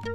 जय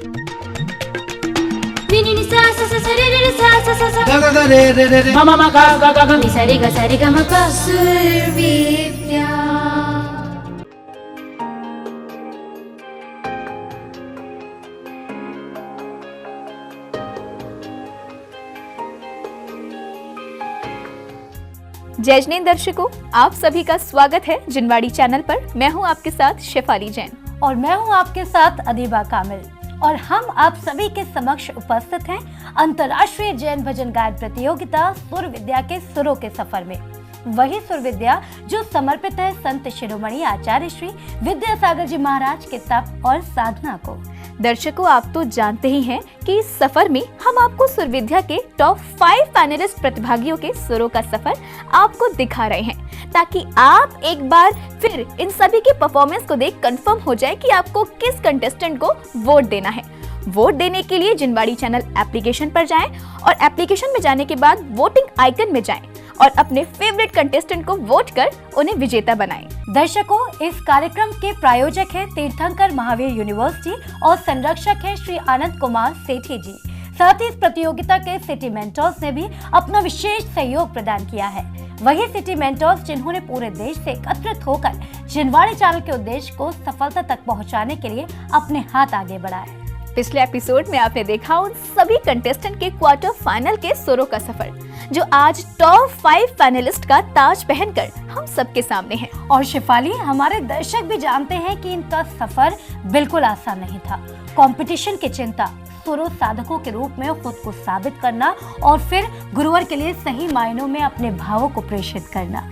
दर्शकों, आप सभी का स्वागत है जिनवाड़ी चैनल पर। मैं हूं आपके साथ शेफाली जैन और मैं हूं आपके साथ अदीबा कामिल और हम आप सभी के समक्ष उपस्थित हैं अंतर्राष्ट्रीय जैन भजन गायन प्रतियोगिता सुर विद्या के सुरों के सफर में। वही सुर विद्या जो समर्पित है संत शिरोमणि आचार्य श्री विद्यासागर जी महाराज के तप और साधना को। दर्शकों, आप तो जानते ही हैं कि इस सफर में हम आपको सुर विद्या के टॉप 5 फाइनलिस्ट प्रतिभागियों के सुरों का सफर आपको दिखा रहे हैं, ताकि आप एक बार फिर इन सभी के परफॉर्मेंस को देख कंफर्म हो जाए कि आपको किस कंटेस्टेंट को वोट देना है। वोट देने के लिए जिनवाड़ी चैनल एप्लीकेशन पर जाएं और एप्लीकेशन में जाने के बाद वोटिंग आइकन में जाएं और अपने फेवरेट कंटेस्टेंट को वोट कर उन्हें विजेता बनाएं। दर्शकों, इस कार्यक्रम के प्रायोजक हैं तीर्थंकर महावीर यूनिवर्सिटी और संरक्षक हैं श्री आनंद कुमार सेठी जी। साथ ही इस प्रतियोगिता के सिटी मेंटर्स ने भी अपना विशेष सहयोग प्रदान किया है। वही सिटी मेंटर्स जिन्होंने पूरे देश से एकत्रित होकर जिनवाड़ी चैनल के उद्देश्य को सफलता तक पहुंचाने के लिए अपने हाथ आगे बढ़ाए। पिछले एपिसोड में आपने देखा उन सभी कंटेस्टेंट के क्वार्टर फाइनल के सुरों का सफर, जो आज टॉप 5 फाइनलिस्ट का ताज पहनकर हम सबके सामने है। और शेफाली, हमारे दर्शक भी जानते हैं कि इनका सफर बिल्कुल आसान नहीं था। कंपटीशन की चिंता, सुरों साधकों के रूप में खुद को साबित करना और फिर गुरुवर के लिए सही मायनों में अपने भावों को प्रेषित करना।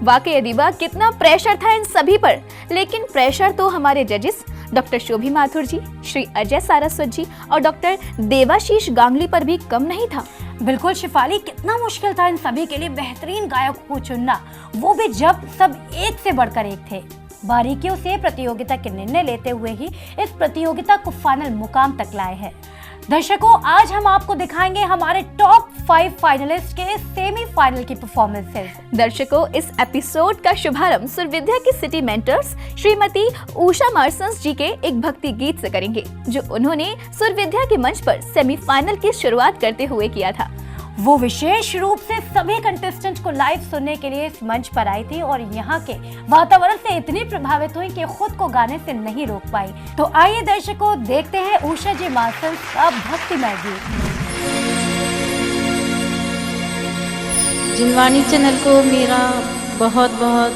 वाकई अदीबा, कितना प्रेशर था इन सभी पर। लेकिन प्रेशर तो हमारे जजेस डॉक्टर शोभी माथुर जी, श्री अजय सारस्वत जी और डॉक्टर देवाशीष गांगली पर भी कम नहीं था। बिल्कुल शेफाली, कितना मुश्किल था इन सभी के लिए बेहतरीन गायक को चुनना, वो भी जब सब एक से बढ़कर एक थे। बारीकियों से प्रतियोगिता के निर्णय लेते हुए ही इस प्रतियोगिता को फाइनल मुकाम तक लाए हैं। दर्शकों, आज हम आपको दिखाएंगे हमारे टॉप 5 फाइनलिस्ट के सेमीफाइनल की परफॉर्मेंसेस। दर्शकों, इस एपिसोड का शुभारंभ सुर विद्या की सिटी मेंटर्स श्रीमती उषा मार्संस जी के एक भक्ति गीत से करेंगे, जो उन्होंने सुर विद्या के मंच पर सेमीफाइनल की शुरुआत करते हुए किया था। वो विशेष रूप से सभी कंटेस्टेंट को लाइव सुनने के लिए इस मंच पर आई थी और यहाँ के वातावरण से इतनी प्रभावित हुई कि खुद को गाने से नहीं रोक पाई। तो आइए दर्शकों, देखते हैं उषा जी मार्संस का भक्तिमय गीत। जिनवाड़ी चैनल को मेरा बहुत बहुत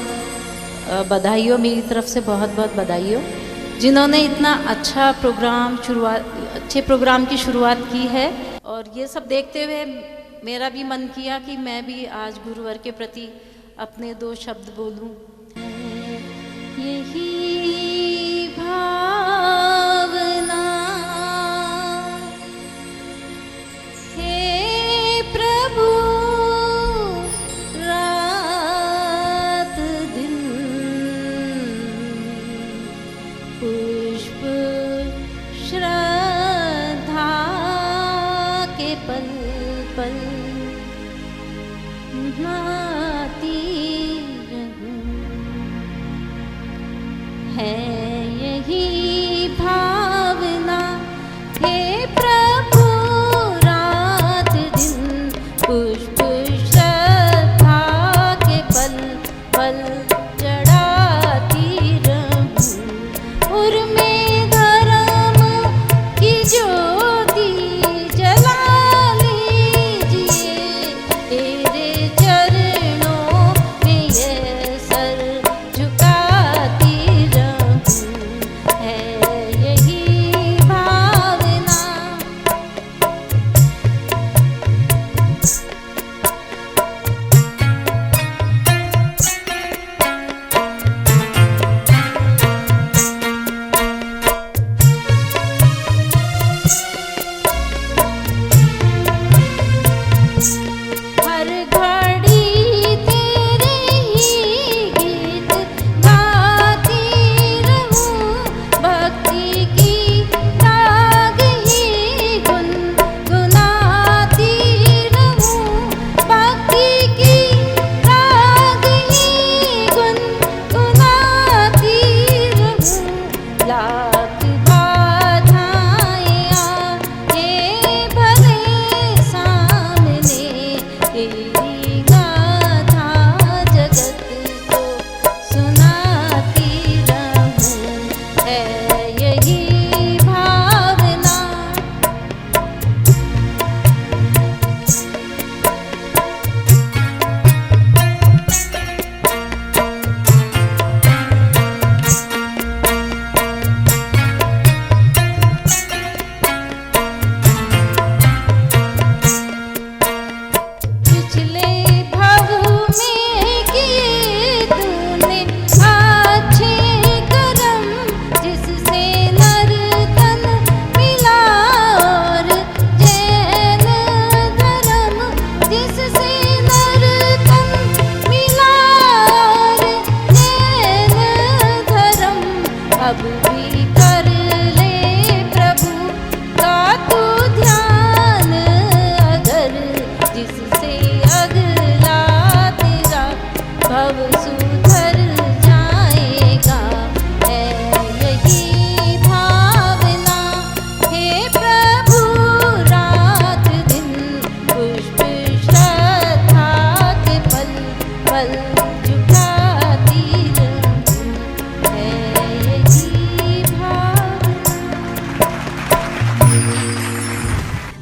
बधाई हो, मेरी तरफ से बहुत बहुत बधाई हो, जिन्होंने इतना अच्छा अच्छे प्रोग्राम की शुरुआत की है। और ये सब देखते हुए मेरा भी मन किया कि मैं भी आज गुरुवर के प्रति अपने 2 शब्द बोलूं। यही भावना हे प्रभु, रात दिन पुष्प श्रद्धा के पल पल नहाती रहूं, है यही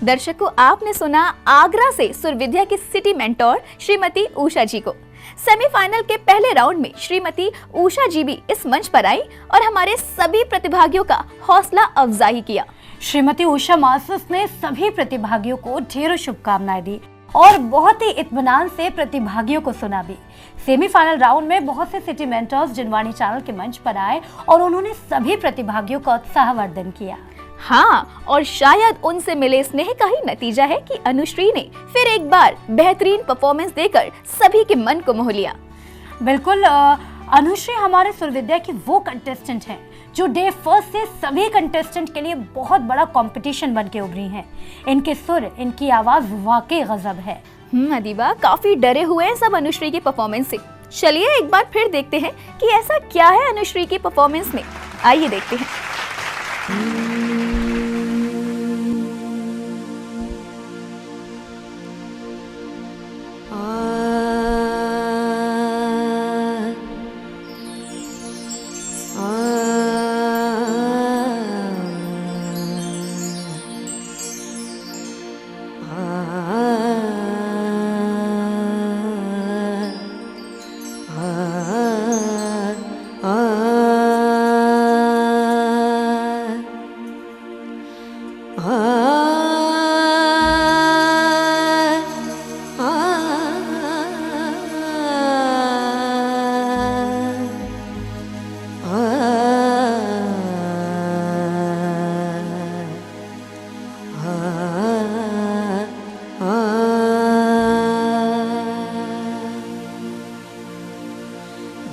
दर्शकों, आपने सुना आगरा से सुरविद्या की सिटी मेंटोर श्रीमती उषा जी को। सेमीफाइनल के पहले राउंड में श्रीमती उषा जी भी इस मंच पर आई और हमारे सभी प्रतिभागियों का हौसला अफजाई किया। श्रीमती उषा मास्टर्स ने सभी प्रतिभागियों को ढेरों शुभकामनाएं दी और बहुत ही इत्मीनान से प्रतिभागियों को सुना भी। सेमीफाइनल राउंड में बहुत से सिटी मेंटर्स जिनवाणी चैनल के मंच पर आए और उन्होंने सभी प्रतिभागियों का उत्साहवर्धन किया। हाँ, और शायद उनसे मिले स्नेह का ही नतीजा है कि अनुश्री ने फिर एक बार बेहतरीन परफॉर्मेंस देकर सभी के मन को मोह लिया। बिल्कुल, अनुश्री हमारे सुरविद्या की वो कंटेस्टेंट हैं जो डे फर्स्ट से सभी कंटेस्टेंट के लिए बहुत बड़ा कंपटीशन बन के उभरी हैं। इनके सुर, इनकी आवाज वाकई गजब है। अदीबा, काफी डरे हुए हैं सब अनुश्री की परफॉर्मेंस से। चलिए एक बार फिर देखते हैं कि ऐसा क्या है अनुश्री की परफॉर्मेंस में। आइए देखते हैं।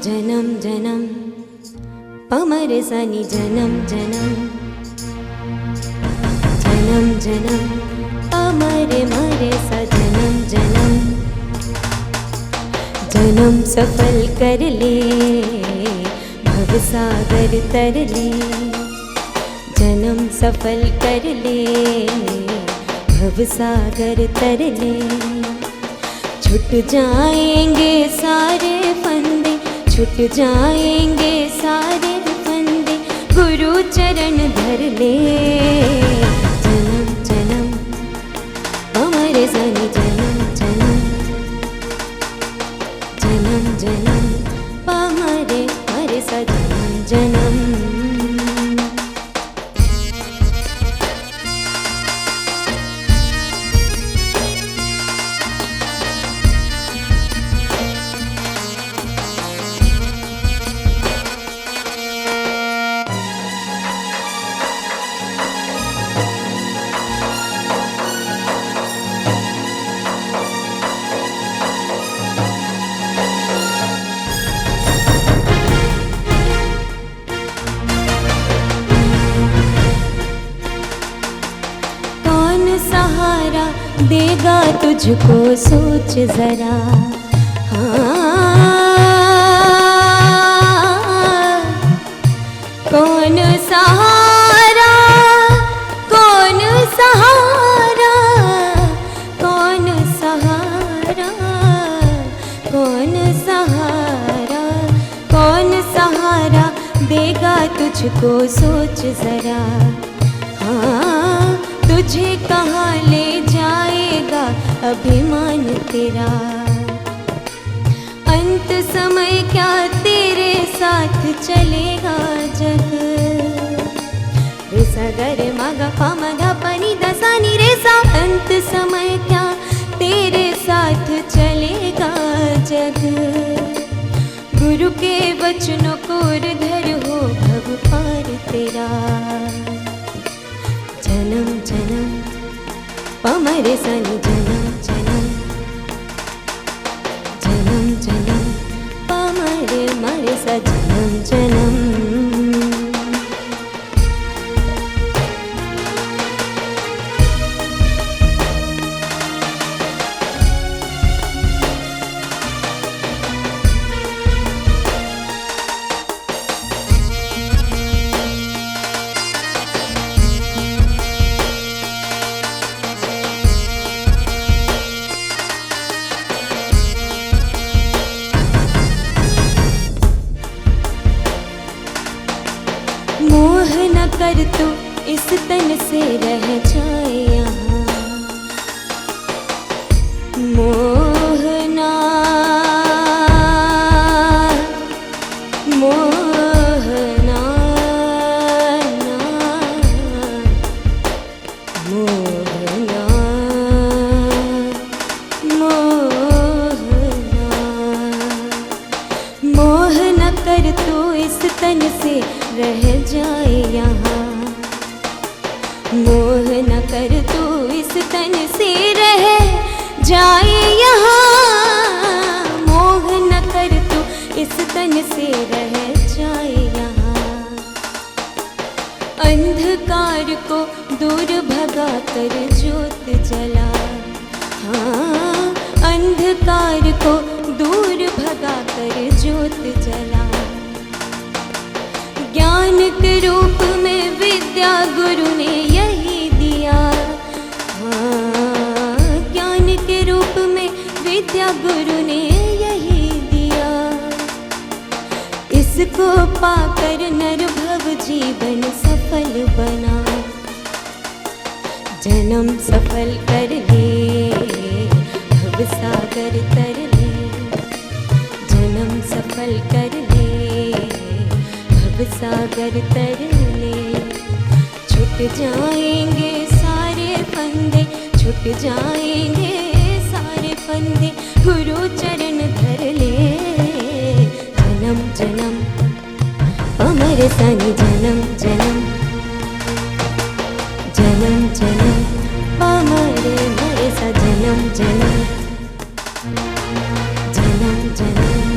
जनम जनम पमरे सनि जनम जनम जनम जनम पमरे मरे सा जनम जनम जनम सफल कर ले भव सागर तर ले जनम सफल कर ले भव सागर तर ले छूट जाएंगे सारे फंदे छूट जाएंगे सारे फंदे गुरु चरण धर ले जन्म जन्म हमारे सनी जन्म जन्म जन्म जन्म हमारे हरे सा जन्म जन्म देगा तुझको सोच जरा हाँ कौन सहारा कौन सहारा कौन सहारा कौन सहारा कौन सहारा देगा तुझको सोच जरा हाँ तुझे कहाँ ले जाएगा अभिमान तेरा अंत समय क्या तेरे साथ चलेगा जग रे सा ग रे मा ग पा मा ग प नि ध सा नि रे सा अंत समय क्या तेरे साथ चलेगा जग गुरु के वचनों को धर हो भव पार तेरा जन्म जन्म पमरे सनि जन्म जन्म जन्म जन्म पमरे मरे सा जन्म जन्म मोह न कर तू इस तन से रह जाए यहाँ मोहना मोहना मोहना मोहना मोह न कर तू इस तन से रह जाए यहाँ, मोह न कर तू इस तन से रह जाए यहाँ, मोह न कर तू इस तन से रह जाए यहाँ। अंधकार को दूर भगा कर ज्योत जला, हाँ अंधकार को दूर भगा कर ज्योत जला। ज्ञान के रूप में विद्या गुरु ने यही दिया, हाँ ज्ञान के रूप में विद्या गुरु ने यही दिया। इसको पाकर नर भव जीवन सफल बना, जन्म सफल कर ले भव सागर तर ले, जन्म सफल कर ले भव सागर तर ले। छूट जाएंगे सारे फंदे, छूट जाएंगे सारे फंदे, गुरु चरण धर ले। जन्म जन्म अमर सनि जन्म जन्म, जन्म जन्म अमर मर सा जन्म जन्म, जन्म जन्म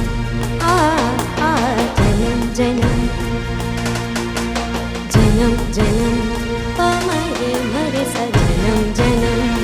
आ जन्म जन्म, जन्म जन्म अमर मर सा जन्म जन्म।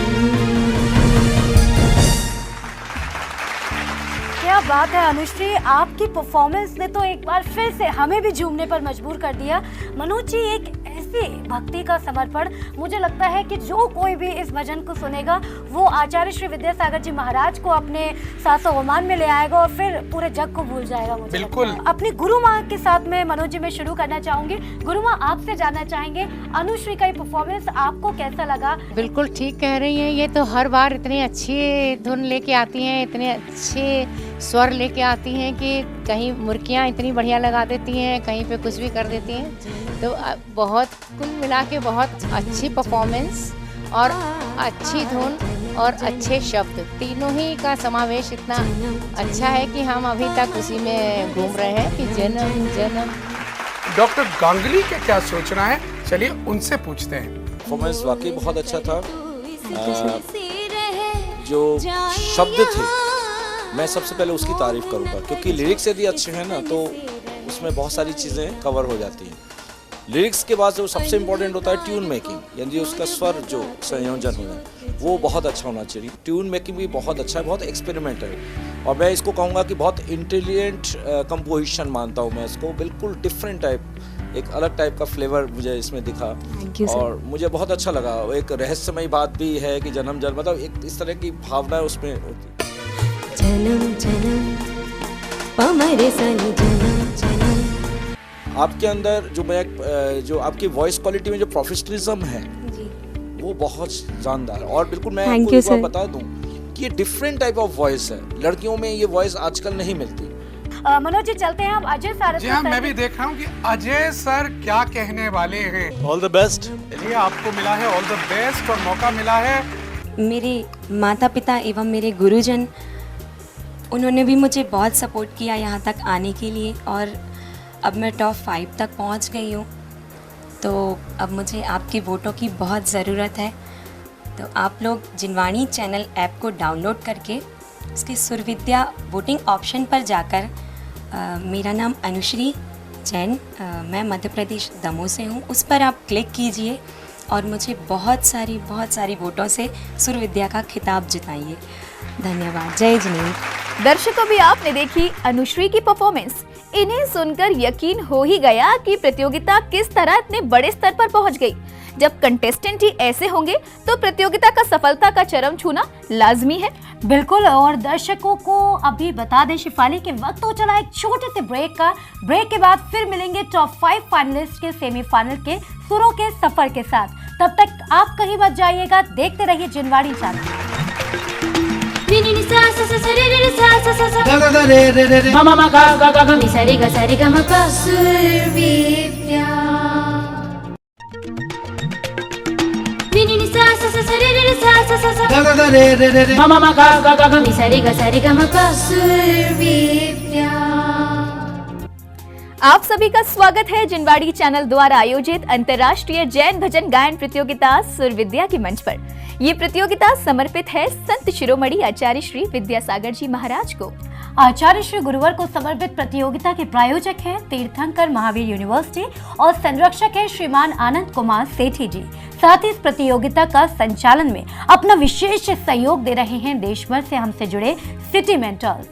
क्या बात है अनुश्री, आपकी परफॉर्मेंस ने तो एक बार फिर से हमें भी झूमने पर मजबूर कर दिया। मनोज जी, एक ऐसी भक्ति का समर्पण, मुझे लगता है कि जो कोई भी इस भजन को सुनेगा वो आचार्य श्री विद्यासागर जी महाराज को अपने सासो गोमान में ले आएगा और फिर पूरे जग को भूल जाएगा। मुझे बिल्कुल। अपनी गुरु माँ के साथ में मनोज जी मैं शुरू करना चाहूंगी। गुरु माँ, आपसे जानना चाहेंगे अनुश्री का ये परफॉर्मेंस आपको कैसा लगा? बिल्कुल ठीक कह रही हैं, ये तो हर बार इतनी अच्छी धुन लेके आती हैं, इतने अच्छे स्वर लेके आती हैं कि कहीं मुर्कियाँ इतनी बढ़िया लगा देती हैं, कहीं पे कुछ भी कर देती हैं। तो बहुत कुल मिला के बहुत अच्छी परफॉर्मेंस और अच्छी धुन और अच्छे शब्द, तीनों ही का समावेश इतना अच्छा है कि हम अभी तक उसी में घूम रहे हैं कि जन्म जन्म। डॉक्टर गांगुली के क्या सोचना है, चलिए उनसे पूछते हैं। परफॉर्मेंस वाकई बहुत अच्छा था। जो शब्द थे मैं सबसे पहले उसकी तारीफ करूंगा, क्योंकि लिरिक्स यदि अच्छे हैं ना तो उसमें बहुत सारी चीज़ें कवर हो जाती हैं। लिरिक्स के बाद जो सबसे इम्पोर्टेंट होता है ट्यून मेकिंग, यानी उसका स्वर जो संयोजन होना वो बहुत अच्छा होना चाहिए। ट्यून मेकिंग भी बहुत अच्छा है, बहुत एक्सपेरिमेंटल है और मैं इसको कहूँगा कि बहुत इंटेलिजेंट कंपोजिशन मानता हूँ मैं इसको। बिल्कुल डिफरेंट टाइप, एक अलग टाइप का फ्लेवर मुझे इसमें दिखा और मुझे बहुत अच्छा लगा। एक रहस्यमयी बात भी है कि जन्म जन्म, मतलब एक इस तरह की भावना उसमें होती। जन्म जन्म पमरे सनि जन्म जन्म। आपके अंदर जो आपकी वॉइस क्वालिटी में जो प्रोफेशनलिज्म है वो बहुत शानदार। और बिल्कुल मैं आपको एक बात बता दूं कि ये डिफरेंट टाइप ऑफ वॉइस है, लड़कियों में ये वॉइस आजकल नहीं मिलती। मनोज जी, चलते हैं अब अजय सर। जी हाँ, मैं भी देख रहा हूँ कि अजय सर क्या कहने वाले हैं। All the best. चलिए, आपको मिला है ऑल द बेस्ट और मौका मिला है। मेरे माता पिता एवं मेरे गुरुजन, उन्होंने भी मुझे बहुत सपोर्ट किया यहाँ तक आने के लिए और अब मैं टॉप 5 तक पहुँच गई हूँ। तो अब मुझे आपके वोटों की बहुत ज़रूरत है। तो आप लोग जिनवाणी चैनल ऐप को डाउनलोड करके उसके सुरविद्या वोटिंग ऑप्शन पर जाकर मेरा नाम अनुश्री जैन, मैं मध्य प्रदेश दमोह से हूँ, उस पर आप क्लिक कीजिए और मुझे बहुत सारी वोटों से सुरविद्या का खिताब जिताइए। धन्यवाद। जय जिनेन्द्र। दर्शकों, भी आपने देखी अनुश्री की परफॉर्मेंस। इन्हें सुनकर यकीन हो ही गया कि प्रतियोगिता किस तरह इतने बड़े स्तर पर पहुंच गई। जब कंटेस्टेंट ही ऐसे होंगे तो प्रतियोगिता का सफलता का चरम छूना लाजमी है। बिल्कुल। और दर्शकों को अभी बता दें शिफाली के वक्त हो चला एक छोटे से ब्रेक का। ब्रेक के बाद फिर मिलेंगे टॉप 5 फाइनलिस्ट के सेमीफाइनल के सुरों के सफर के साथ। तब तक आप कहीं मत जाइएगा, देखते रहिए जिनवाणी चैनल। विनी नि सा सा सा सा रे रे रे सा सा सा सा गा गा गा रे रे रे रे मा मा मा गा गा गा गा नि सा रे गा मा पा सुरविद्या विनी नि सा सा सा सा रे रे रे सा सा सा सा गा गा गा रे रे रे रे मा मा मा गा गा गा गा नि सा रे गा मा पा सुरविद्या। आप सभी का स्वागत है जिनवाड़ी चैनल द्वारा आयोजित अंतर्राष्ट्रीय जैन भजन गायन प्रतियोगिता सुरविद्या के मंच पर। ये प्रतियोगिता समर्पित है संत शिरोमणि आचार्य श्री विद्यासागर जी महाराज को। आचार्य श्री गुरुवर को समर्पित प्रतियोगिता के प्रायोजक हैं तीर्थंकर महावीर यूनिवर्सिटी और संरक्षक है श्रीमान आनंद कुमार सेठी जी। साथ ही इस प्रतियोगिता का संचालन में अपना विशेष सहयोग दे रहे हैं देश भर से हमसे जुड़े सिटी मेंटर्स।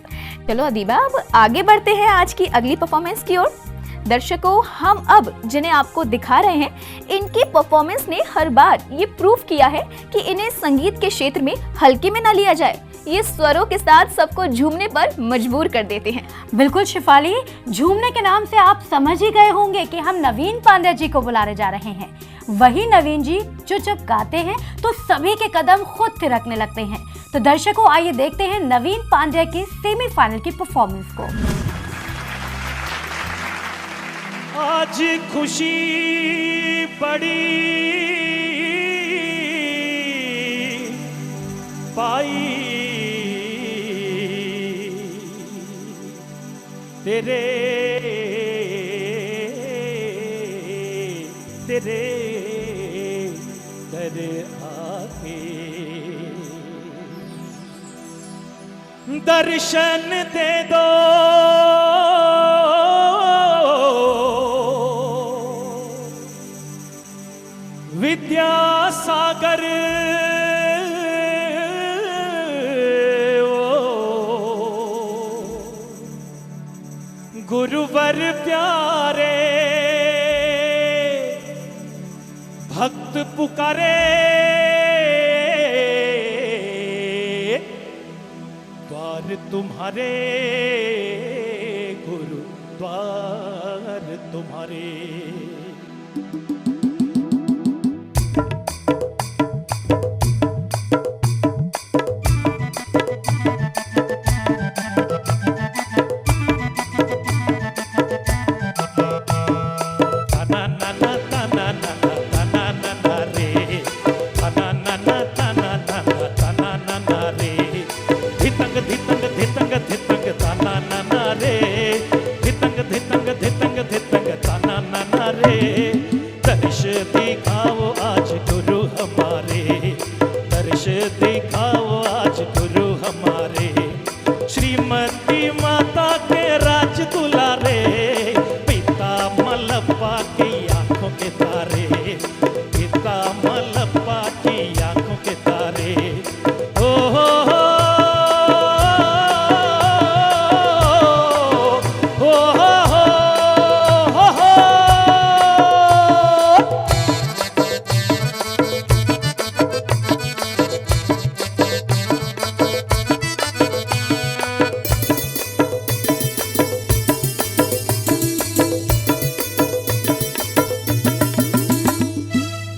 चलो अदीबा, अब आगे बढ़ते हैं आज की अगली परफॉर्मेंस की ओर। दर्शकों, हम अब जिन्हें आपको दिखा रहे हैं, इनकी परफॉर्मेंस ने हर बार ये प्रूव किया है कि इन्हें संगीत के क्षेत्र में हल्के में न लिया जाए। ये स्वरों के साथ सबको झूमने पर मजबूर कर देते हैं। बिल्कुल शिफाली, झूमने के नाम से आप समझ ही गए होंगे कि हम नवीन पांडे जी को बुलाने जा रहे हैं। वही नवीन जी जो जब गाते हैं तो सभी के कदम खुद थिरकने लगते हैं। तो दर्शकों, आइए देखते हैं नवीन पांडे की सेमीफाइनल की परफॉर्मेंस को। आज खुशी बड़ी पाई तेरे तेरे दर आके दर्शन दे दो विद्यासागर गुरुवर प्यारे भक्त पुकारे द्वार तुम्हारे गुरु द्वार तुम्हारे।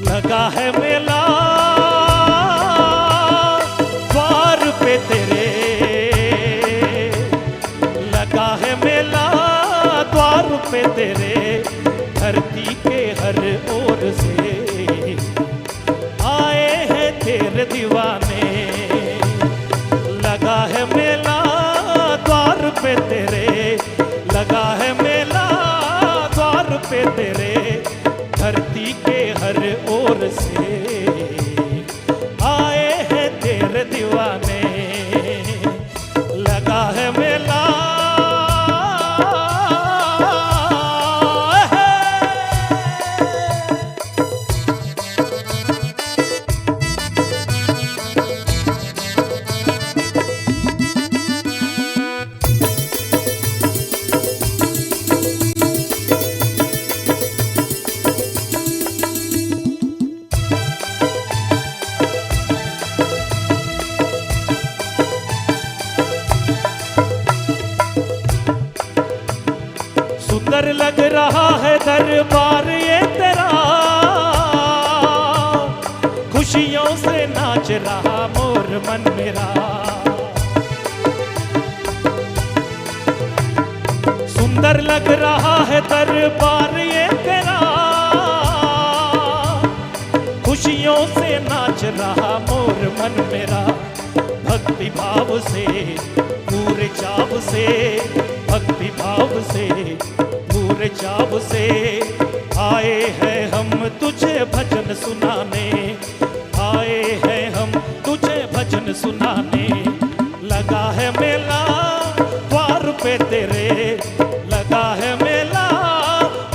लगा है मेला द्वार पे तेरे, लगा है मेला द्वार पे तेरे, धरती के हर ओर से आए हैं तेरे दीवाने। लगा है मेला द्वार पे तेरे, लगा है मेला द्वार पे तेरे, धरती के हर ओर से आए हैं तेरे दीवाने। लगा है मेला सुंदर लग रहा है दरबार ये तेरा, खुशियों से नाच रहा मोर मन मेरा। सुंदर लग रहा है दरबार ये तेरा, खुशियों से नाच रहा मोर मन मेरा, भक्ति भाव से पूरे चाव से, भक्ति भाव से पूरे चाव से आए हैं हम तुझे भजन सुनाने, आए हैं हम तुझे भजन सुनाने। लगा है मेला द्वार पे तेरे, लगा है मेला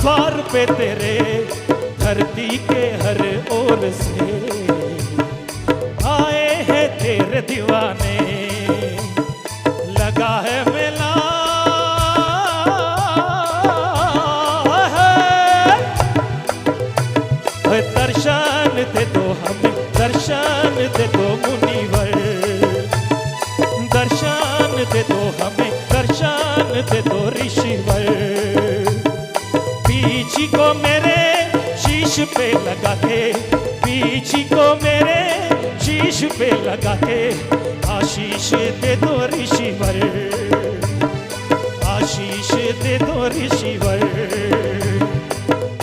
द्वार पे तेरे, धरती के हर ओर से आए हैं तेरे दीवाने। लगा है मेला दर्शन दे दो हमें, दर्शन दे दो मुनिवर, दर्शन दे दो हमें, दर्शन दे दो ऋषिवर। पीछी को मेरे शीश पे लगा के, पीछी को मेरे शीश पे लगा के, आशीष दे दो ऋषिवर, आशीष दे दो ऋषिवर,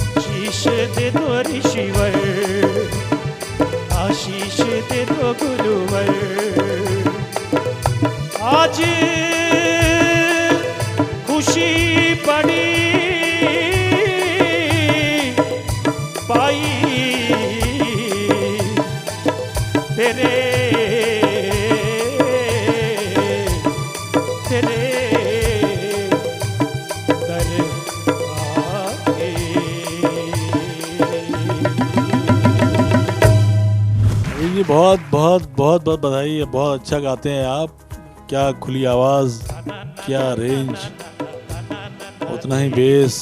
आशीष दे दो ऋषिवर, आशीष दे दो गुरुवर। आज खुशी बड़ी पाई तेरे जी बहुत बहुत बहुत बहुत बधाई, बहुत अच्छा गाते हैं आप, क्या खुली आवाज़, क्या रेंज, उतना ही बेस,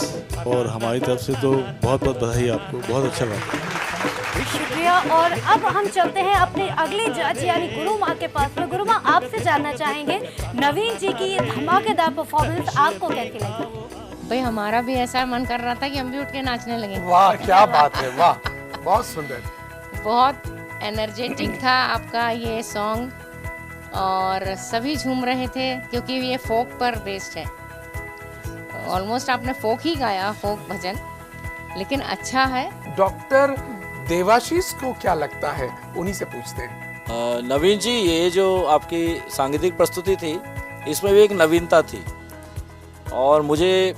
और हमारी तरफ से तो बहुत बहुत बधाई आपको, बहुत अच्छा गाते हैं। शुक्रिया। और अब हम चलते हैं अपने अगले जज यानी गुरु माँ के पास में। गुरु माँ, आपसे जानना चाहेंगे नवीन जी की ये धमाकेदार परफॉर्मेंस आपको कैसी लगी? भाई हमारा भी ऐसा मन कर रहा था कि हम भी उठ के नाचने लगे। वाह क्या बात है, वाह बहुत सुंदर, बहुत एनर्जेटिक था आपका ये सॉन्ग, और सभी झूम रहे थे क्योंकि ये फोक पर बेस्ड है। ऑलमोस्ट आपने फोक ही गाया, फोक भजन, लेकिन अच्छा है। डॉक्टर देवाशीष को क्या लगता है, उन्हीं से पूछते हैं। नवीन जी, ये जो आपकी सांगीतिक प्रस्तुति थी, इसमें भी एक नवीनता थी, और मुझे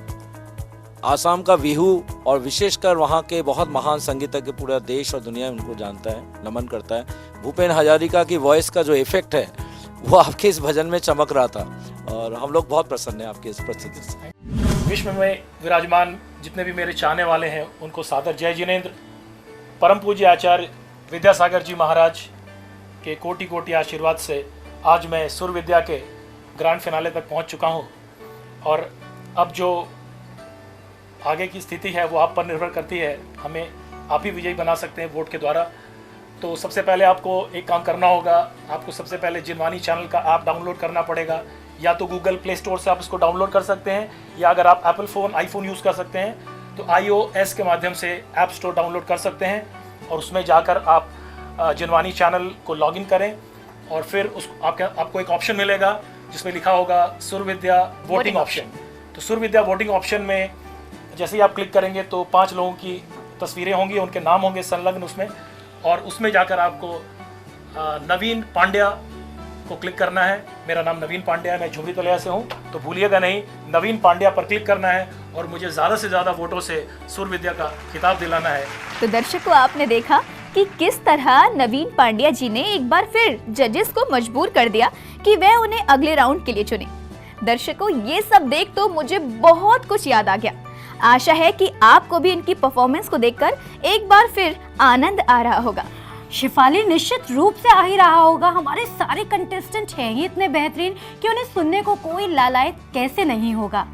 आसाम का बिहू और विशेषकर वहाँ के बहुत महान संगीतज्ञ पूरा देश और दुनिया में उनको जानता है, नमन करता है। भूपेन हजारिका की वॉइस का जो इफेक्ट है वो आपके इस भजन में चमक रहा था, और हम लोग बहुत प्रसन्न हैं आपकी इस प्रस्तुति से। विश्व में विराजमान जितने भी मेरे चाहने वाले हैं उनको सादर जय जिनेंद्र। परम पूज्य आचार्य विद्यासागर जी महाराज के कोटि कोटि आशीर्वाद से आज मैं सुर विद्या के ग्रैंड फिनाले तक पहुंच चुका हूं, और अब जो आगे की स्थिति है वो आप पर निर्भर करती है। हमें आप ही विजयी बना सकते हैं वोट के द्वारा। तो सबसे पहले आपको एक काम करना होगा, आपको सबसे पहले जिनवानी चैनल का ऐप डाउनलोड करना पड़ेगा, या तो गूगल प्ले स्टोर से आप इसको डाउनलोड कर सकते हैं, या अगर आप एप्पल फ़ोन आईफोन यूज़ कर सकते हैं तो iOS के माध्यम से ऐप स्टोर डाउनलोड कर सकते हैं, और उसमें जाकर आप जिनवानी चैनल को लॉगिन करें, और फिर आपको एक ऑप्शन मिलेगा जिसमें लिखा होगा सुर विद्या वोटिंग ऑप्शन। तो सुर विद्या वोटिंग ऑप्शन में जैसे ही आप क्लिक करेंगे तो 5 लोगों की तस्वीरें होंगी, उनके नाम होंगे संलग्न उसमें, और उसमें जाकर आपको नवीन पांड्या को क्लिक करना है। मेरा नाम नवीन पांड्या है, मैं झुमरी तलिया से हूँ, तो भूलिएगा नहीं, नवीन पांड्या पर क्लिक करना है और मुझे ज़्यादा से ज़्यादा वोटों से सुर विद्या का खिताब दिलाना है। तो दर्शकों, आपने देखा कि किस तरह नवीन पांड्या जी ने एक बार फिर जजेस को मजबूर कर दिया कि वह उन्हें अगले राउंड के लिए चुने। दर्शकों, ये सब देख तो मुझे बहुत कुछ याद आ गया। आशा है कि आपको भी इनकी परफॉर्मेंस को देखकर एक बार फिर आनंद आ रहा होगा। शिफाली, निश्चित रूप से आ ही रहा होगा। हमारे सारे कंटेस्टेंट हैं ही इतने बेहतरीन कि उन्हें सुनने को कोई लालायत कैसे नहीं होगा।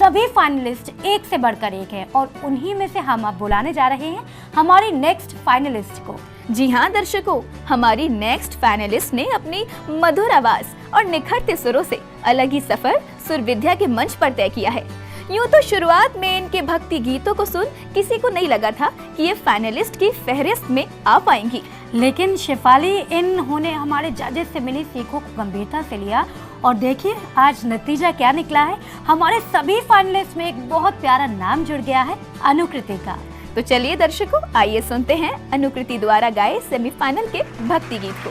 सभी फाइनलिस्ट एक से बढ़कर एक हैं, और उन्हीं में से हम अब बुलाने जा रहे हैं हमारी नेक्स्ट फाइनलिस्ट को। जी हाँ दर्शकों, हमारी नेक्स्ट फाइनलिस्ट ने अपनी मधुर आवाज और निखरते सुरों से अलग ही सफर सुर विद्या के मंच पर तय किया है। यूं तो शुरुआत में इनके भक्ति गीतों को सुन किसी को नहीं लगा था कि ये फाइनलिस्ट की फहरिस्त में आ पाएंगी, लेकिन शिफाली, इन्होंने हमारे जजेस से मिली सीखों को गंभीरता से लिया और देखिए आज नतीजा क्या निकला है। हमारे सभी फाइनलिस्ट में एक बहुत प्यारा नाम जुड़ गया है, अनुकृति का। तो चलिए दर्शकों, आइए सुनते हैं अनुकृति द्वारा गाए सेमीफाइनल के भक्ति गीत को।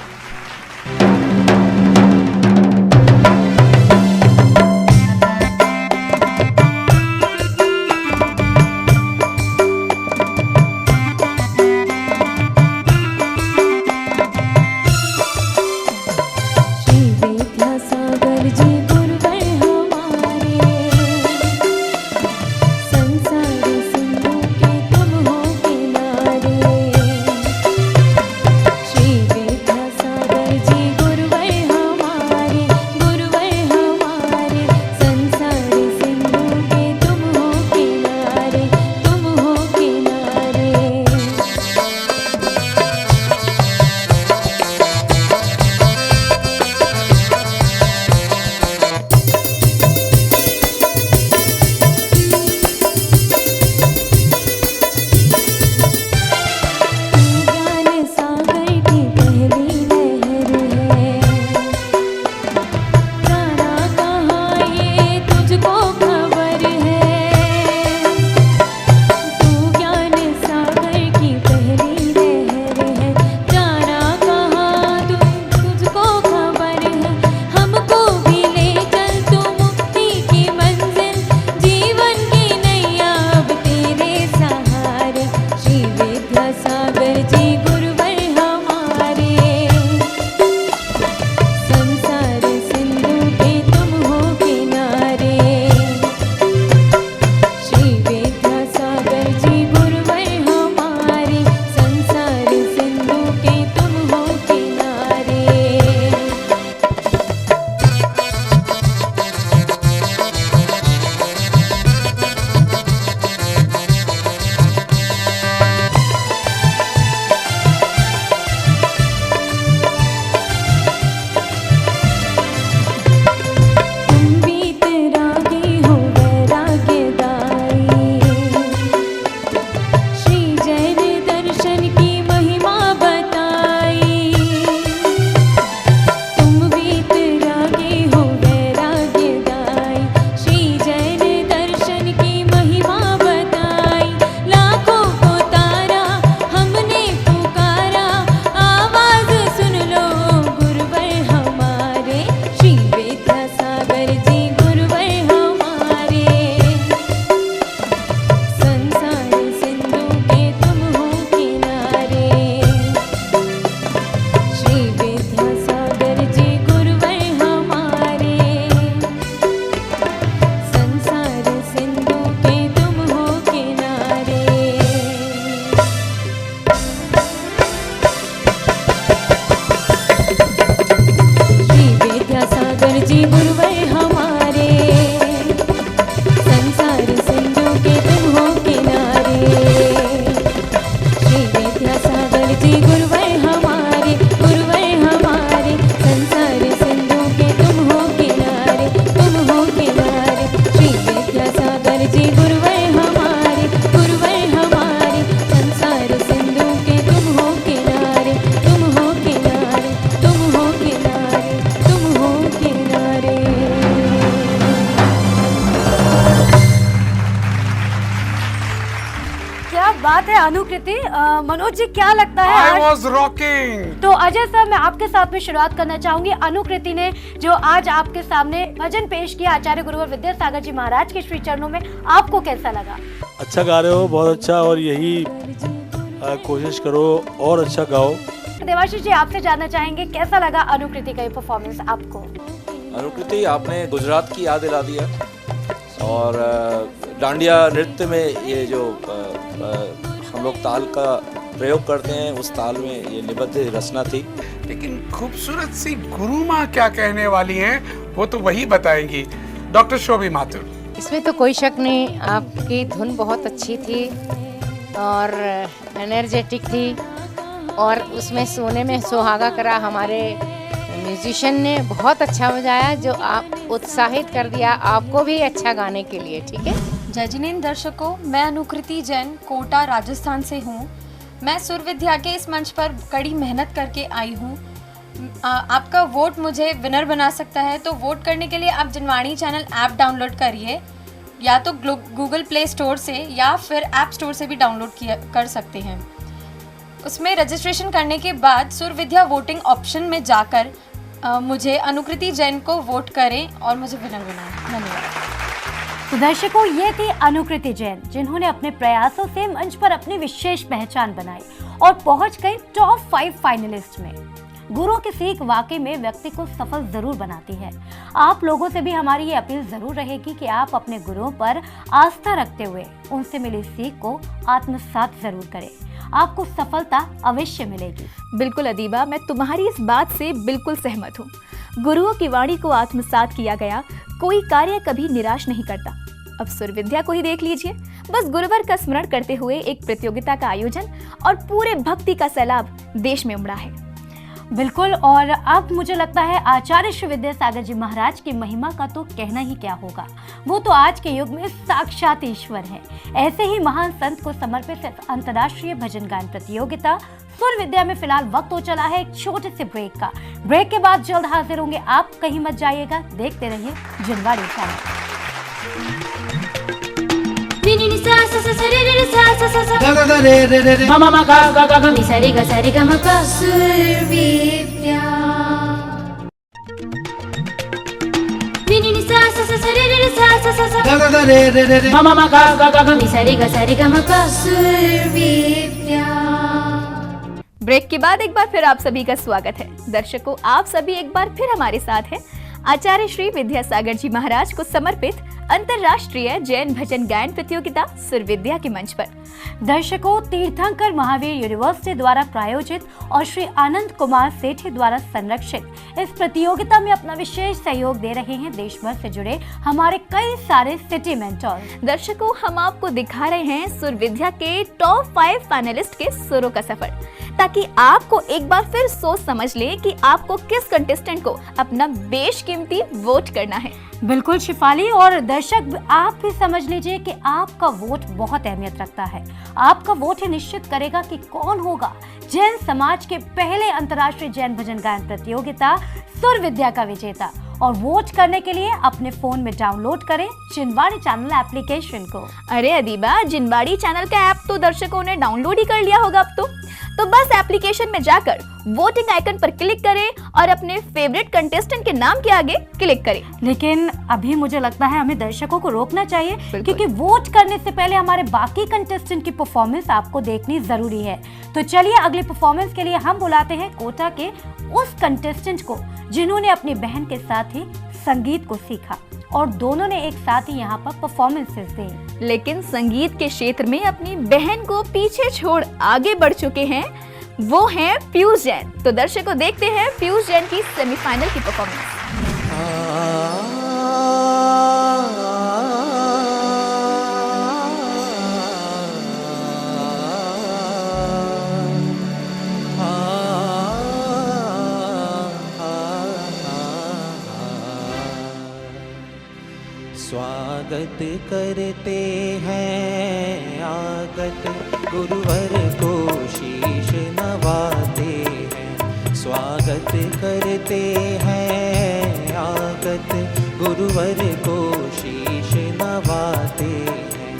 बात है अनुकृति। मनोज जी क्या लगता है I was rocking। तो अजय सर मैं आपके साथ में शुरुआत करना चाहूंगी। अनुकृति ने जो आज आपके सामने भजन पेश किया आचार्य गुरुवर विद्यासागर जी महाराज के श्री चरणों में, आपको कैसा लगा? अच्छा गा रहे हो, बहुत अच्छा, और यही कोशिश करो और अच्छा गाओ। देवाशीष जी आपसे जानना चाहेंगे कैसा लगा अनुकृति का ये परफॉर्मेंस आपको? अनुकृति आपने गुजरात की याद दिला दिया और डांडिया नृत्य में ये जो हम लोग ताल का प्रयोग करते हैं उस ताल में ये निबद्ध रचना थी। लेकिन खूबसूरत सी गुरु माँ क्या कहने वाली हैं वो तो वही बताएंगी। डॉक्टर शोभी माथुर। इसमें तो कोई शक नहीं, आपकी धुन बहुत अच्छी थी और एनर्जेटिक थी और उसमें सोने में सुहागा करा हमारे म्यूजिशियन ने बहुत अच्छा बजाया, जो आप उत्साहित कर दिया आपको भी अच्छा गाने के लिए। ठीक है जय जिनेंद्र दर्शकों, मैं अनुकृति जैन कोटा राजस्थान से हूँ। मैं सुर विद्या के इस मंच पर कड़ी मेहनत करके आई हूँ आपका वोट मुझे विनर बना सकता है, तो वोट करने के लिए आप जिनवाणी चैनल ऐप डाउनलोड करिए, या तो गूगल प्ले स्टोर से या फिर ऐप स्टोर से भी डाउनलोड कर सकते हैं। उसमें रजिस्ट्रेशन करने के बाद सुर विद्या वोटिंग ऑप्शन में जाकर मुझे अनुकृति जैन को वोट करें और मुझे विनर बनाएं। धन्यवाद। तो दर्शकों, ये थी अनुकृति जैन, जिन्होंने अपने प्रयासों से मंच पर अपनी विशेष पहचान बनाई और पहुंच गई टॉप 5 फाइनलिस्ट में। गुरुओं की सीख वाकई में व्यक्ति को सफल जरूर बनाती है। आप लोगों से भी हमारी ये अपील जरूर रहेगी कि आप अपने गुरुओं पर आस्था रखते हुए उनसे मिली सीख को आत्मसात जरूर करें। आपको सफलता अवश्य मिलेगी। बिल्कुल अदीबा, मैं तुम्हारी इस बात से बिल्कुल सहमत हूँ। गुरुओं की वाणी को आत्मसात किया गया कोई कार्य कभी निराश नहीं करता। अब सुर विद्या को ही देख लीजिए, बस गुरुवर का स्मरण करते हुए एक प्रतियोगिता का आयोजन और पूरे भक्ति का सैलाब देश में उमड़ा है। बिल्कुल, और अब मुझे लगता है आचार्य श्री विद्यासागर जी महाराज की महिमा का तो कहना ही क्या होगा। वो तो आज के युग में साक्षात ईश्वर है। ऐसे ही महान संत को समर्पित अंतर्राष्ट्रीय भजन गायन प्रतियोगिता सुर विद्या में फिलहाल वक्त हो चला है एक छोटे से ब्रेक का। ब्रेक के बाद जल्द हाजिर होंगे, आप कहीं मत जाइएगा, देखते रहिए जिनवाणी चैनल। ब्रेक के बाद एक बार फिर आप सभी का स्वागत है। दर्शकों, आप सभी एक बार फिर हमारे साथ हैं आचार्य श्री विद्यासागर जी महाराज को समर्पित अंतर्राष्ट्रीय जैन भजन गायन प्रतियोगिता सुर विद्या के मंच पर। दर्शकों, तीर्थंकर महावीर यूनिवर्सिटी द्वारा प्रायोजित और श्री आनंद कुमार सेठी द्वारा संरक्षित इस प्रतियोगिता में अपना विशेष सहयोग दे रहे हैं देश भर से जुड़े हमारे कई सारे सिटी मेंटोर। दर्शकों, हम आपको दिखा रहे हैं सुर विद्या के टॉप 5 फाइनलिस्ट के सुरों का सफर, ताकि आपको एक बार फिर सोच समझ ले कि आपको किस कंटेस्टेंट को अपना बेशकीमती वोट करना है। बिल्कुल शिफाली, और दर्शक आप भी समझ लीजिए कि आपका वोट बहुत अहमियत रखता है। आपका वोट ही निश्चित करेगा कि कौन होगा जैन समाज के पहले अंतर्राष्ट्रीय जैन भजन गायन प्रतियोगिता सुर विद्या का विजेता। और वोट करने के लिए अपने फोन में डाउनलोड करें जिनवाणी चैनल एप्लीकेशन को। अरे अदीबा, जिनवाणी चैनल का ऐप तो दर्शकों ने डाउनलोड ही कर लिया होगा अब तो बस एप्लीकेशन में जाकर वोटिंग आइकन पर क्लिक करें और अपने फेवरेट कंटेस्टेंट के नाम के आगे क्लिक करें। लेकिन अभी मुझे लगता है हमें दर्शकों को रोकना चाहिए, क्योंकि वोट करने से पहले हमारे बाकी कंटेस्टेंट की परफॉर्मेंस आपको देखनी जरूरी है। तो चलिए अगली परफॉर्मेंस के लिए हम बुलाते हैं कोटा के उस कंटेस्टेंट को जिन्होंने अपनी बहन के साथ ही संगीत को सीखा और दोनों ने एक साथ ही यहाँ पर परफॉर्मेंसेस दी। लेकिन संगीत के क्षेत्र में अपनी बहन को पीछे छोड़ आगे बढ़ चुके हैं, वो हैं पीयूष जैन। तो दर्शकों, देखते हैं पीयूष जैन की सेमीफाइनल की परफॉर्मेंस। स्वागत करते हैं आगत गुरुवर को शीश नवाते हैं। स्वागत करते हैं आगत गुरुवर को शीश नवाते हैं।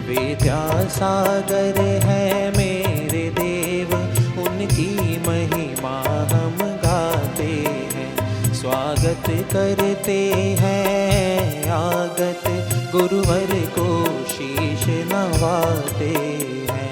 विद्यासागर है मेरे देव, उनकी महिमा हम गाते हैं। स्वागत करते हैं आगत गुरुवर को शीश नवाते हैं।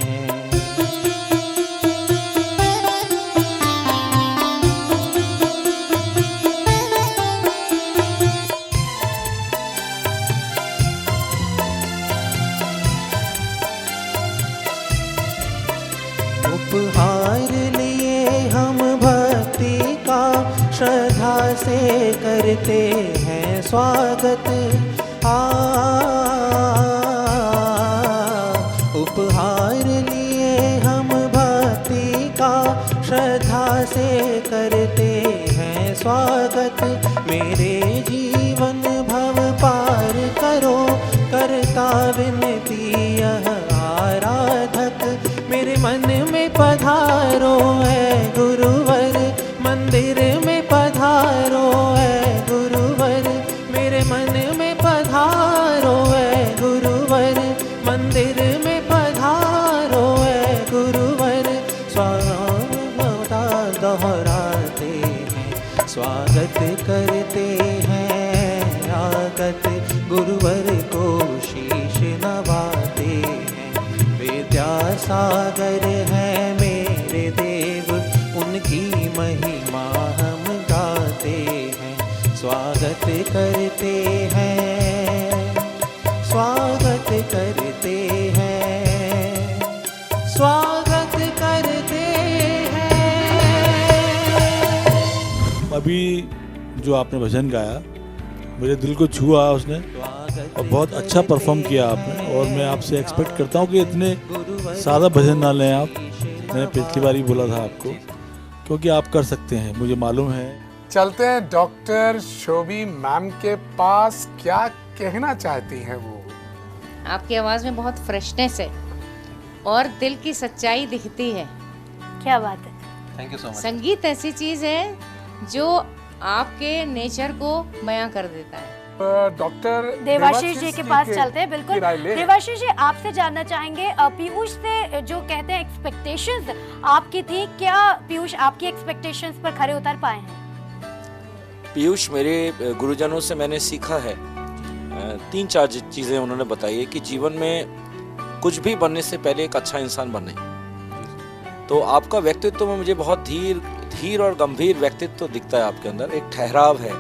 उपहार लिए हम भक्ति का श्रद्धा से करते हैं स्वागत। उपहार लिए हम भक्ति का श्रद्धा से करते हैं स्वागत। मेरे जीवन भव पार करो, करता विनती यह आराधक। मेरे मन में पधारो है गुरुवर, मंदिर दोहराते हैं, स्वागत करते हैं आगत गुरुवर को शीश नवाते हैं। विद्यासागर है मेरे देव, उनकी महिमा हम गाते हैं, स्वागत करते हैं, स्वागत करते हैं, स्वागत करते हैं। अभी जो आपने भजन गाया मेरे दिल को छुआ उसने, और बहुत अच्छा परफॉर्म किया आपने। और मैं आपसे एक्सपेक्ट करता हूँ कि इतने सादा भजन ना लें आप, मैंने पिछली बार ही बोला था आपको, क्योंकि आप कर सकते हैं, मुझे मालूम है। चलते हैं डॉक्टर शोभी मैम के पास, क्या कहना चाहती हैं वो? आपकी आवाज़ में बहुत फ्रेशनेस है और दिल की सच्चाई दिखती है। क्या बात है। Thank you so much. संगीत ऐसी चीज़ है जो आपके नेचर को बयां कर देता है। डॉक्टर देवाशीष जी के पास चलते हैं। बिल्कुल देवाशीष जी, आपसे जानना चाहेंगे, पीयूष से जो कहते हैं एक्सपेक्टेशंस आपकी थी, क्या पीयूष आपकी एक्सपेक्टेशंस पर खरे उतर पाए हैं? पीयूष, मेरे गुरुजनों से मैंने सीखा है, 3-4 चीज़ें उन्होंने बताई है कि जीवन में कुछ भी बनने से पहले एक अच्छा इंसान बने। तो आपका व्यक्तित्व में मुझे बहुत धीर और गंभीर व्यक्तित्व दिखता है आपके अंदर, एक ठहराव है,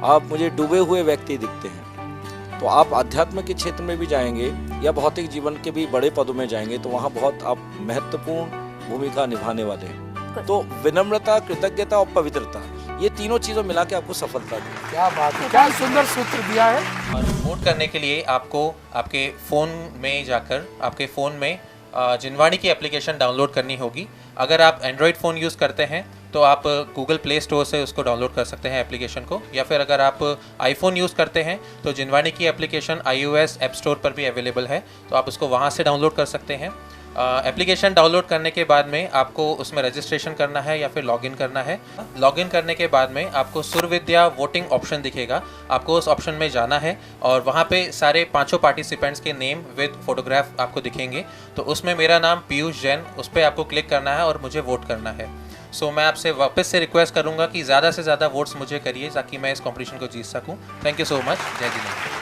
आप मुझे डूबे हुए व्यक्ति दिखते हैं। तो आप अध्यात्म के क्षेत्र में भी जाएंगे या भौतिक जीवन के भी बड़े पदों में जाएंगे तो वहाँ बहुत आप महत्वपूर्ण भूमिका निभाने वाले हैं। तो विनम्रता, कृतज्ञता और पवित्रता, ये तीनों चीज़ों मिला के आपको सफलता दी। क्या बात है, क्या सुंदर सूत्र दिया है। और वोट करने के लिए आपको आपके फ़ोन में जाकर आपके फ़ोन में जिनवाणी की एप्लीकेशन डाउनलोड करनी होगी। अगर आप एंड्रॉयड फ़ोन यूज़ करते हैं तो आप गूगल प्ले स्टोर से उसको डाउनलोड कर सकते हैं एप्लीकेशन को, या फिर अगर आप आईफोन यूज़ करते हैं तो जिनवाणी की एप्लीकेशन iOS ऐप स्टोर पर भी अवेलेबल है, तो आप उसको वहाँ से डाउनलोड कर सकते हैं। एप्लीकेशन डाउनलोड करने के बाद में आपको उसमें रजिस्ट्रेशन करना है या फिर लॉगिन करना है। लॉगिन करने के बाद में आपको सुरविद्या वोटिंग ऑप्शन दिखेगा, आपको उस ऑप्शन में जाना है और वहाँ पे सारे 5 पार्टिसिपेंट्स के नेम विद फोटोग्राफ आपको दिखेंगे। तो उसमें मेरा नाम पीयूष जैन, उस पर आपको क्लिक करना है और मुझे वोट करना है। सो मैं आपसे वापस से रिक्वेस्ट करूँगा कि ज़्यादा से ज़्यादा वोट्स मुझे करिए ताकि मैं इस कॉम्पिटिशन को जीत सकूँ। Thank you so much. जय जिनेंद्र।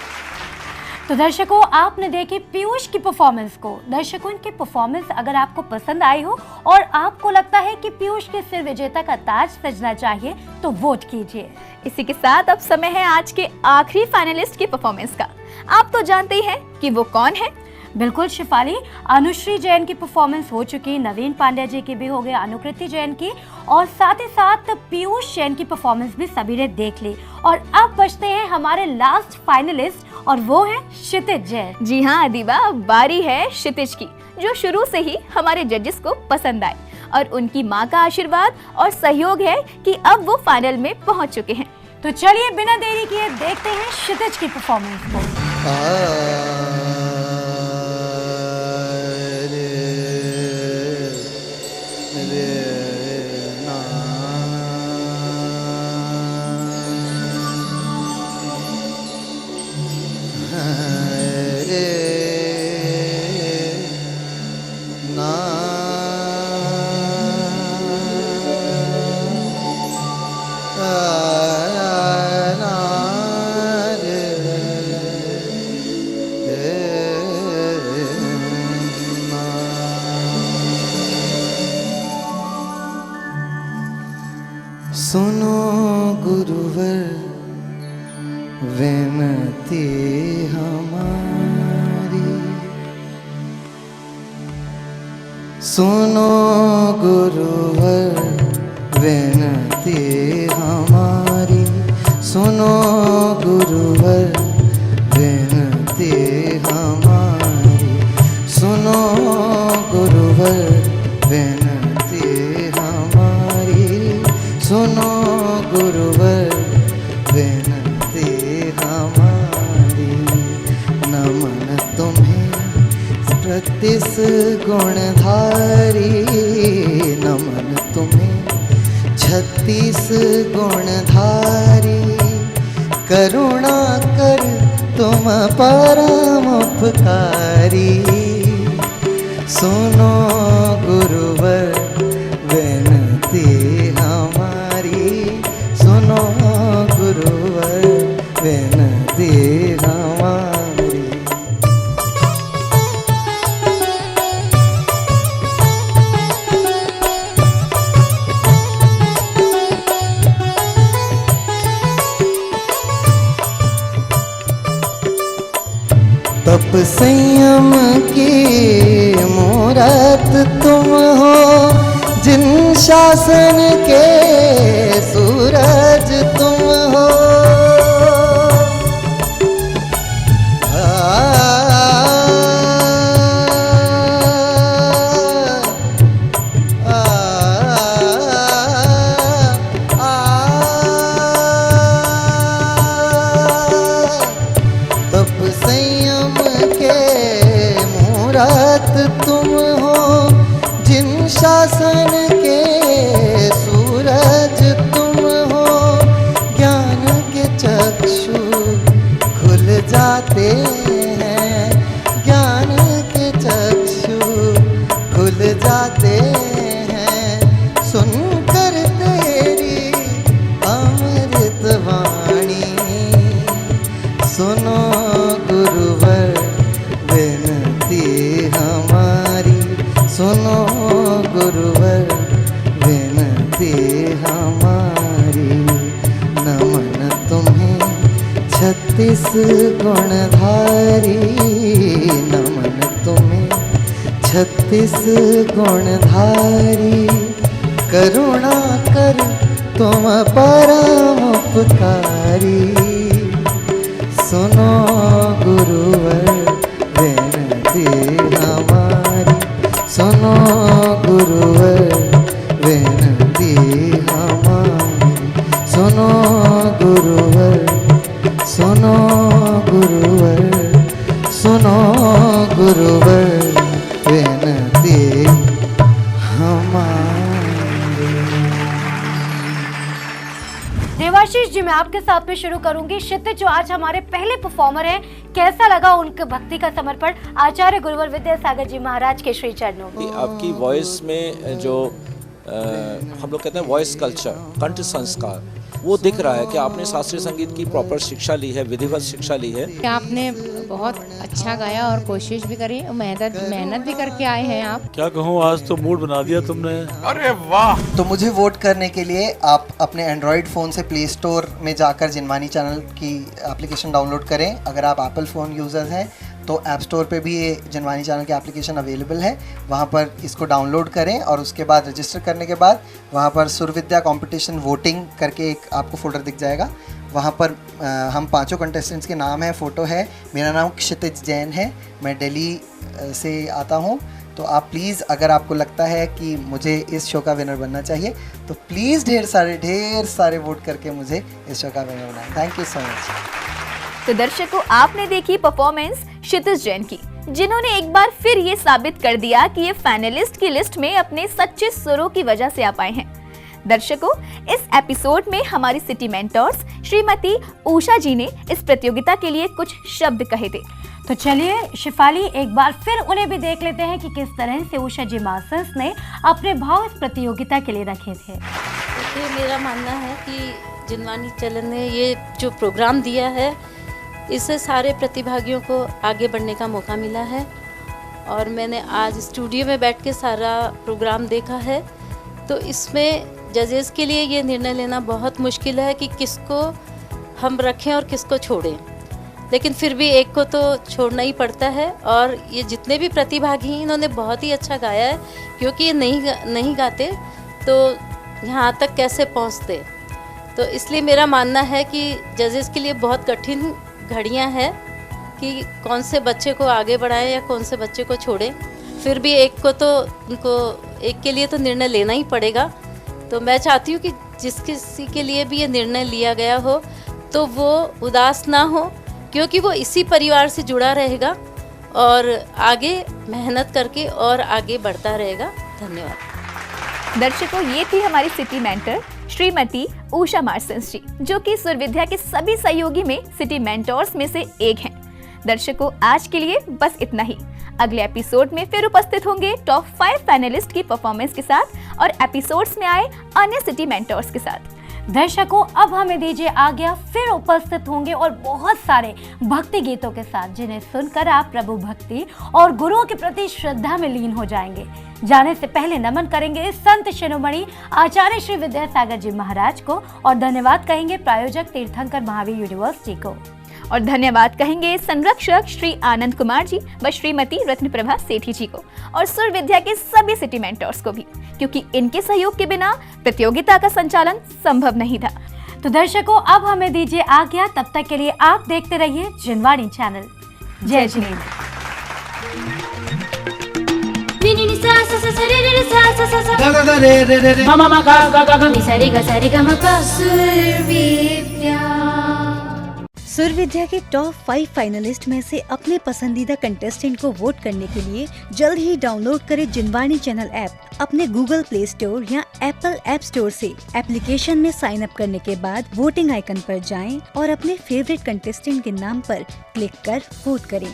तो दर्शकों, आपने देखी पीयूष की परफॉर्मेंस को। दर्शकों, इनकी परफॉर्मेंस अगर आपको पसंद आई हो और आपको लगता है कि पीयूष के सिर विजेता का ताज सजना चाहिए तो वोट कीजिए। इसी के साथ अब समय है आज के आखिरी फाइनलिस्ट की परफॉर्मेंस का। आप तो जानते ही हैं कि वो कौन है। बिल्कुल शिफाली, अनुश्री जैन की परफॉर्मेंस हो चुकी, नवीन पांड्या जी की भी हो गई, अनुकृति जैन की, और साथ ही साथ पीयूष जैन की परफॉर्मेंस भी सभी ने देख ली। और अब बचते हैं हमारे लास्ट फाइनलिस्ट और वो है क्षितिज जैन। जी हाँ अदीबा, बारी है क्षितिज की, जो शुरू से ही हमारे जजेस को पसंद आए और उनकी माँ का आशीर्वाद और सहयोग है कि अब वो फाइनल में पहुँच चुके हैं। तो चलिए बिना देरी किए देखते हैं क्षितिज की परफॉर्मेंस को। सुनो गुरुवर विनती हमारी, सुनो गुरुवर विनती हमारी, सुनो गुरुवर विनती हमारी, सुनो गुरुवर विनती हमारी, सुनो गुरुवर विनती हमारी। नमन तुम्हें 36 गुणधारी, नमन तुम्हें 36 गुणधारी, करुणा कर तुम परम उपकारी, सुनो गुरुवर विनती तप संयम की मूरत तुम हो, जिन शासन के सूरज तुम हो। तप संयम के मूरत तुम हो, जिन शासन के सूरज तुम हो। ज्ञान के चक्षु खुल जाते हैं, ज्ञान के चक्षु खुल जाते हैं, सुनकर तेरी अमृत वाणी। सुनो गुरुवर विनती हमारी, सुनो गुरुवर विनती हमारी। नमन तुम्हें 36 गुणधारी, नमन तुम्हें 36 गुणधारी। करुणा कर तुम परम उपकारी, सुनो गुरुवर विनती हमारी। सुनो गुरुवर विनती हमारी, सुनो गुरुवर, सुनो गुरुवर, सुनो गुरुवर विनती हमारी। देवाशीष जी, मैं आपके साथ में शुरू करूंगी। क्षितिज जो आज हमारे पहले परफॉर्मर हैं, कैसा लगा उनके भक्ति का समर्पण आचार्य गुरुवर विद्यासागर जी महाराज के श्री चरणों में? आपकी वॉइस में जो हम लोग कहते हैं वॉइस कल्चर, कंठ संस्कार, वो दिख रहा है कि आपने शास्त्रीय संगीत की प्रॉपर शिक्षा ली है, विधिवत शिक्षा ली है। आपने बहुत अच्छा गाया और कोशिश भी करी, मेहनत भी करके आए हैं आप। क्या कहूँ, आज तो मूड बना दिया तुमने। अरे वाह। तो मुझे वोट करने के लिए आप अपने एंड्रॉयड फ़ोन से प्ले स्टोर में जाकर जिनवानी चैनल की एप्लीकेशन डाउनलोड करें। अगर आप एप्पल फ़ोन यूज़र हैं तो ऐप स्टोर पे भी ये जिनवानी चैनल की एप्लीकेशन अवेलेबल है, वहाँ पर इसको डाउनलोड करें और उसके बाद रजिस्टर करने के बाद वहाँ पर सुरविद्या कंपटीशन वोटिंग करके एक आपको फोल्डर दिख जाएगा। वहाँ पर हम 5 कंटेस्टेंट्स के नाम है, फ़ोटो है। मेरा नाम क्षितिज जैन है, मैं दिल्ली से आता हूँ। तो आप प्लीज़, अगर आपको लगता है कि मुझे इस शो का विनर बनना चाहिए तो प्लीज़ ढेर सारे वोट करके मुझे इस शो का विनर बनाएं। Thank you so much. तो दर्शकों, आपने देखी परफॉर्मेंस क्षितिज जैन की, जिन्होंने एक बार फिर ये साबित कर दिया कि ये फाइनलिस्ट की लिस्ट में अपने सच्चे सुरों की वजह से आ पाए हैं। दर्शकों, इस एपिसोड में हमारी सिटी मेंटर्स श्रीमती उषा जी ने इस प्रतियोगिता के लिए कुछ शब्द कहे थे। तो चलिए शिफाली, एक बार फिर उन्हें भी देख लेते हैं कि किस तरह से उषा जी मास्टर्स ने अपने भाव इस प्रतियोगिता के लिए रखे थे। देखिए, मेरा मानना है कि जिनवानी चैनल ने ये जो प्रोग्राम दिया है, इससे सारे प्रतिभागियों को आगे बढ़ने का मौका मिला है। और मैंने आज स्टूडियो में बैठ के सारा प्रोग्राम देखा है, तो इसमें जजेस के लिए ये निर्णय लेना बहुत मुश्किल है कि किसको हम रखें और किसको छोड़ें, लेकिन फिर भी एक को तो छोड़ना ही पड़ता है। और ये जितने भी प्रतिभागी हैं, इन्होंने बहुत ही अच्छा गाया है, क्योंकि ये नहीं गाते तो यहाँ तक कैसे पहुँचते। तो इसलिए मेरा मानना है कि जजेस के लिए बहुत कठिन घड़ियां हैं कि कौन से बच्चे को आगे बढ़ाएं या कौन से बच्चे को छोड़ें। फिर भी एक को तो उनको एक के लिए तो निर्णय लेना ही पड़ेगा। तो मैं चाहती हूँ कि जिस किसी के लिए भी ये निर्णय लिया गया हो तो वो उदास ना हो, क्योंकि वो इसी परिवार से जुड़ा रहेगा और आगे मेहनत करके और आगे बढ़ता रहेगा। धन्यवाद। दर्शकों, ये थी हमारी सिटी मेंटर श्रीमती उषा मार्सेंस जी, जो कि सुरविद्या के सभी सहयोगी में सिटी मेंटर्स में से एक हैं। दर्शकों, आज के लिए बस इतना ही। अगले एपिसोड में फिर उपस्थित होंगे टॉप 5 फाइनलिस्ट की परफॉर्मेंस के साथ और एपिसोड्स में आए अन्य सिटी मेंटर्स के साथ। दर्शकों, अब हमें दीजिए आज्ञा, फिर उपस्थित होंगे और बहुत सारे भक्ति गीतों के साथ, जिन्हें सुनकर आप प्रभु भक्ति और गुरुओं के प्रति श्रद्धा में लीन हो जाएंगे। जाने से पहले नमन करेंगे संत शिरोमणि आचार्य श्री विद्यासागर जी महाराज को और धन्यवाद कहेंगे प्रायोजक तीर्थंकर महावीर यूनिवर्सिटी को। और धन्यवाद कहेंगे संरक्षक श्री आनंद कुमार जी व श्रीमती रत्नप्रभा सेठी जी को और सुर विद्या के सभी सिटी मेंटर्स को भी, क्योंकि इनके सहयोग के बिना प्रतियोगिता का संचालन संभव नहीं था। तो दर्शकों, अब हमें दीजिए आज्ञा, तब तक के लिए आप देखते रहिए जिनवाणी चैनल। जय जिनेंद्र। सुर विद्या के टॉप 5 फाइनलिस्ट में से अपने पसंदीदा कंटेस्टेंट को वोट करने के लिए जल्द ही डाउनलोड करें जिनवाणी चैनल ऐप अपने गूगल प्ले स्टोर या एप्पल ऐप स्टोर से। एप्लीकेशन में साइन अप करने के बाद वोटिंग आइकन पर जाएं और अपने फेवरेट कंटेस्टेंट के नाम पर क्लिक कर वोट करें।